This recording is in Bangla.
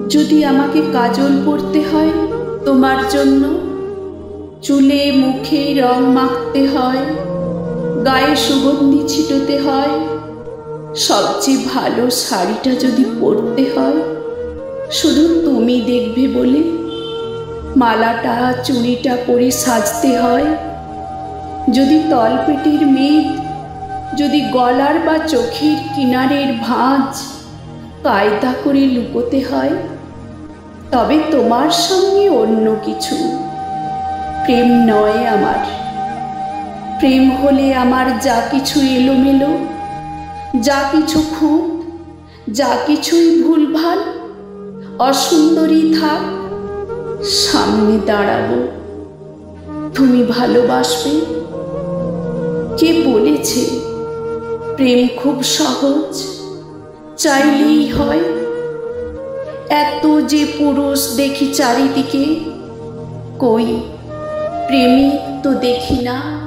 যদি আমাকে কাজল পরতে হয় তোমার জন্য, চুলে মুখে রং মাখতে হয়, গায়ে সুগন্ধি ছিটোতে হয়, সবচেয়ে ভালো শাড়িটা যদি পরতে হয় শুধু তুমি দেখবে বলে, মালাটা চুড়িটা পরে সাজতে হয়, যদি তলপেটের মেদ, যদি গলার বা চোখের কিনারের ভাঁজ কায়দা করে লুকোতে হয়, তবে তোমার সঙ্গে অন্য কিছু। প্রেম নয় আমার। প্রেম হলে আমার যা কিছু এলোমেলো, যা কিছু খুঁত, যা কিছুই ভুলভাল অসুন্দরী থাক, সামনে দাঁড়াবো, তুমি ভালোবাসবে। কে বলেছে প্রেম খুব সহজ, চাইলেই হয়? এত যে পুরুষ দেখি চারিদিকে, কই প্রেমিক তো দেখি না।